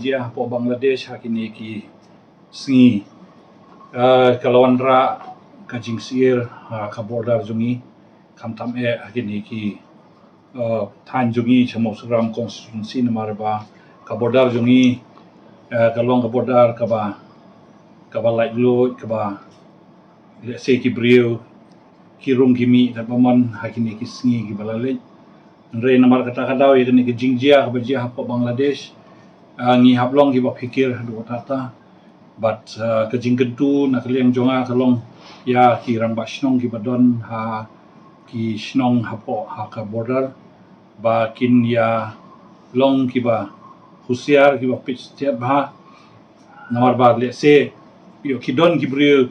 bajia po Bangladesh hakini ki sngi kalawan ra kajing sir ka border jungi kamtam hakini ki than jungi chamo suram constituency namarba ka border jungi kalong ka border ka light lo ka se ki brio ki rung kimi ta pamon hakini ki sngi ki balale Andre namar kata kadau ini ke jingjia ke bajia po Bangladesh ngi hablong ki ba pikir do tata but ke jingkentu nak liang jonga kalong ya ki ramba snong ki badon ki snong hapo ka border ba kin ya long ki ba husiar ki ba pitch tiap namar ba le se yo ki don ki brio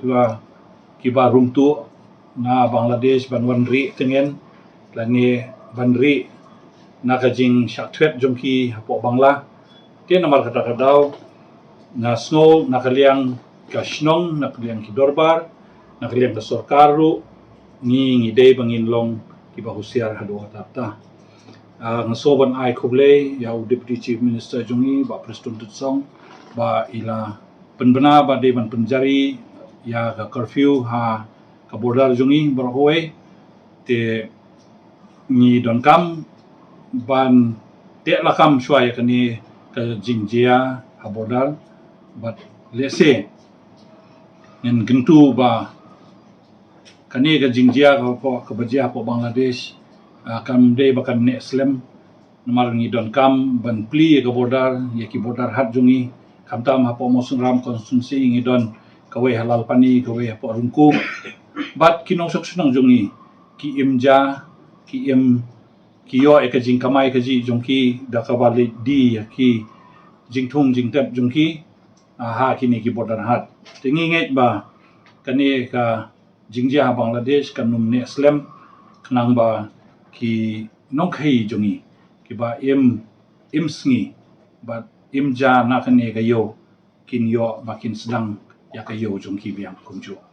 ki ba rungtu na Bangladesh banwanri tengen lani banri nakajing syakthwet jongki hapo Bangla dia namar kata kadau na snow nakaliang ka snong nakaliang ki dorbar nakaliang ka sorkaru ngi day bangin long ki ba husiar hado tata ngasoban ai khoble ya deputy chief minister jongi ba preston tutsong ba ila penbena ba de ban penjari ya ka curfew ka border jongi berhoe te ni don kam ban te lakam shwaya kani ka jingjia habodal but lese en gintu ba kani ka jingjia ka bajia po Bangladesh kam de bakan ne slam namar ni don kam ban pli ka border ya ki border hat jungi kamtam hapo mosungram constituency ngi don kawe halal pani kawe hapo rungku but kinong sok sunang jungi ki imja ki kiyo ka jing kamai ka ji jongki da ka bali di ki jingthung jingtep jongki kini ki border hat tingi nget ba kani ka jingjia Bangladesh kanum ne slam knang ba ki nongkhai jongi ki ba sngi ba imja na kani ka yo kin yo ba kin sedang ya ka yo jongki biang kunju